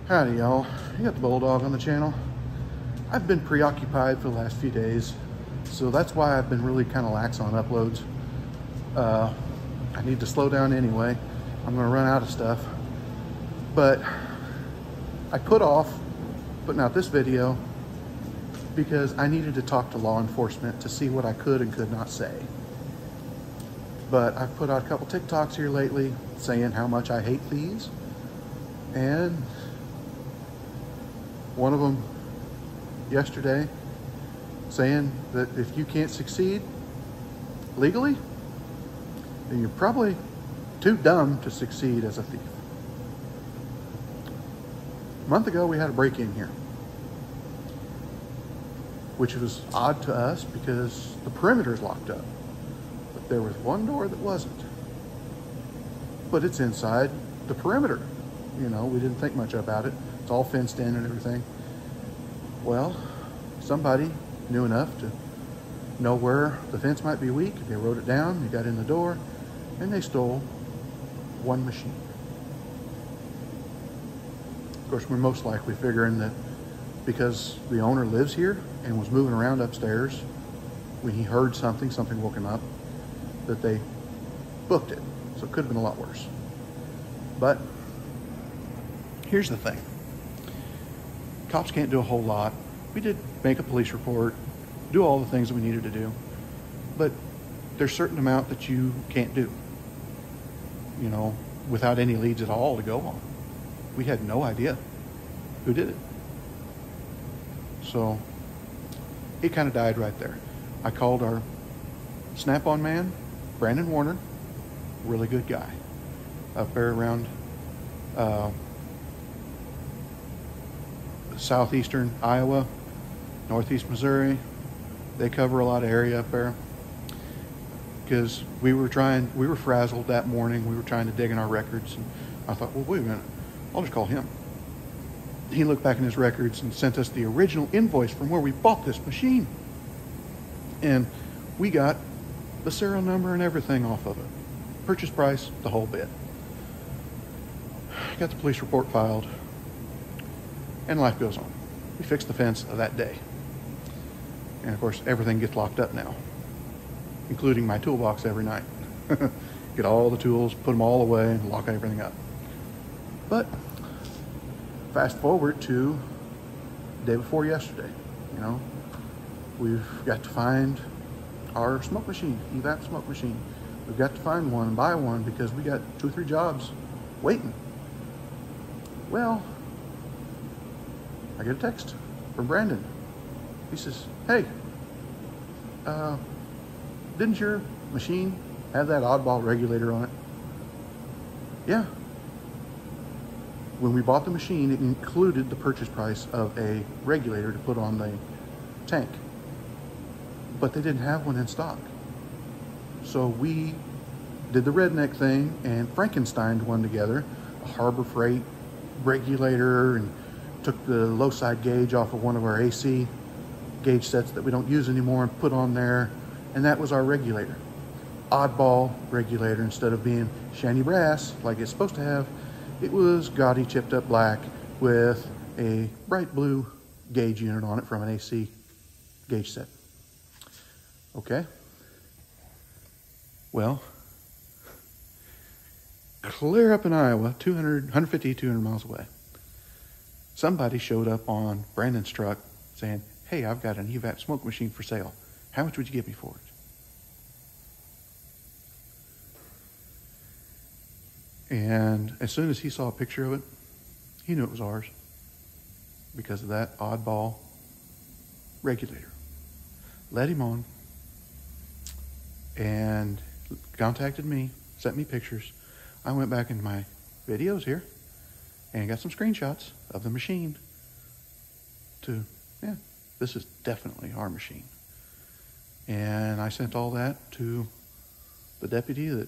Howdy y'all, you got the Bulldog on the channel. I've been preoccupied for the last few days, so that's why I've been really kind of lax on uploads. I need to slow down anyway. I'm gonna run out of stuff. But I put off putting out this video because I needed to talk to law enforcement to see what I could and could not say. But I've put out a couple TikToks here lately saying how much I hate these. And one of them yesterday saying that if you can't succeed legally, then you're probably too dumb to succeed as a thief. A month ago, we had a break-in here, which was odd to us because the perimeter's locked up. But there was one door that wasn't. But it's inside the perimeter. You know, we didn't think much about it. It's all fenced in and everything. Well, somebody knew enough to know where the fence might be weak. They wrote it down, they got in the door, and they stole one machine. Of course, we're most likely figuring that because the owner lives here and was moving around upstairs, when he heard something woke him up, that they booked it. So it could have been a lot worse. But here's the thing. Cops can't do a whole lot. We did make a police report, do all the things that we needed to do, but there's a certain amount that you can't do, you know, without any leads at all to go on. We had no idea who did it. So it kind of died right there. I called our Snap-on man, Brandon Warner, really good guy, up there around southeastern Iowa, northeast Missouri. They cover a lot of area up there. Because we were frazzled that morning. We were trying to dig in our records, and I thought, well, wait a minute, I'll just call him. He looked back in his records and sent us the original invoice from where we bought this machine. And we got the serial number and everything off of it. Purchase price, the whole bit. Got the police report filed, and life goes on. We fixed the fence of that day. And of course, everything gets locked up now, including my toolbox every night. Get all the tools, put them all away, and lock everything up. But fast forward to the day before yesterday, you know, we've got to find our smoke machine, EVAP smoke machine. We've got to find one and buy one because we got 2 or 3 jobs waiting. Well, I get a text from Brandon. He says, hey, didn't your machine have that oddball regulator on it? Yeah. When we bought the machine, it included the purchase price of a regulator to put on the tank. But they didn't have one in stock. So we did the redneck thing and Frankensteined one together, a Harbor Freight regulator, and took the low side gauge off of one of our AC gauge sets that we don't use anymore and put on there, and that was our regulator. Oddball regulator. Instead of being shiny brass like it's supposed to have, it was gaudy chipped up black with a bright blue gauge unit on it from an AC gauge set. Okay. Well, clear up in Iowa, 150, 200 miles away, somebody showed up on Brandon's truck saying, hey, I've got an EVAP smoke machine for sale. How much would you give me for it? And as soon as he saw a picture of it, he knew it was ours because of that oddball regulator. Let him on and contacted me, sent me pictures. I went back into my videos here and got some screenshots of the machine to, yeah, this is definitely our machine. And I sent all that to the deputy that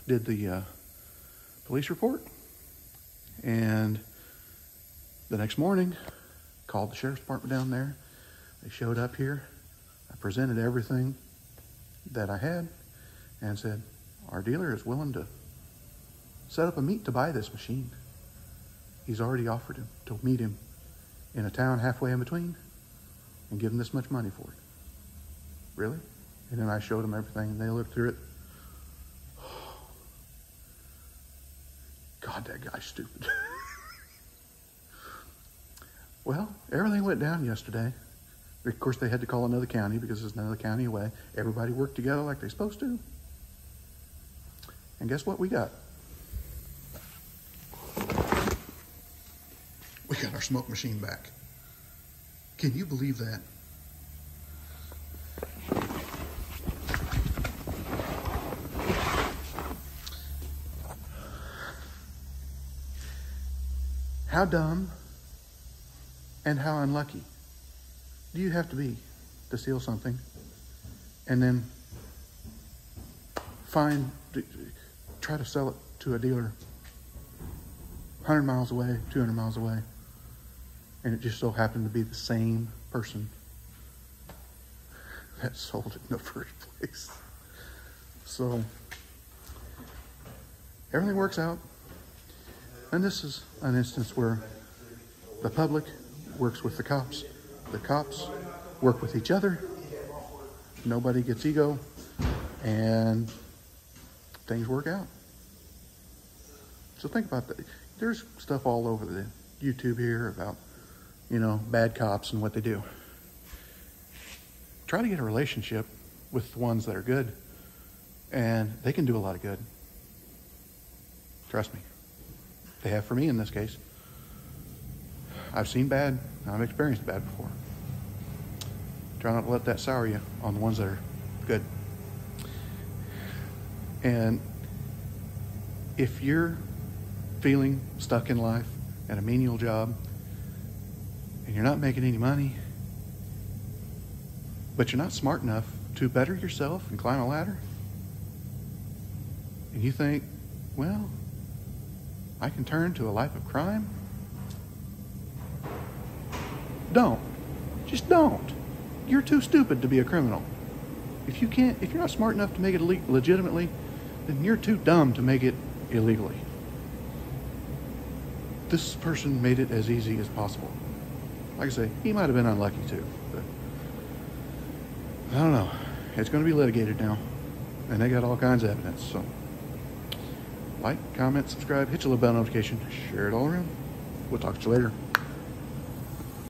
did the police report. And the next morning, called the sheriff's department down there. They showed up here. I presented everything that I had and said, our dealer is willing to set up a meet to buy this machine. he's already offered him to meet him in a town halfway in between and give him this much money for it. Really? And then I showed them everything, and they looked through it. God, that guy's stupid. Well, everything went down yesterday. Of course, they had to call another county because there's another county away. Everybody worked together like they're supposed to. And guess what we got? We got our smoke machine back. Can you believe that? How dumb and how unlucky do you have to be to steal something and then try to sell it to a dealer 100 miles away, 200 miles away, and it just so happened to be the same person that sold it in the first place? So everything works out. And this is an instance where the public works with the cops work with each other, nobody gets ego, and things work out. So think about that. There's stuff all over the YouTube here about, bad cops and what they do. Try to get a relationship with the ones that are good, and they can do a lot of good. Trust me. They have for me in this case. I've seen bad. I've experienced bad before. Try not to let that sour you on the ones that are good. And if you're feeling stuck in life at a menial job and you're not making any money, but you're not smart enough to better yourself and climb a ladder, and you think, well, I can turn to a life of crime? Don't. Just don't. You're too stupid to be a criminal. If you're not smart enough to make it legitimately, then you're too dumb to make it illegally. This person made it as easy as possible. Like I say, he might have been unlucky too, but I don't know. It's going to be litigated now, and they got all kinds of evidence, so like, comment, subscribe, hit your little bell notification, share it all around. We'll talk to you later.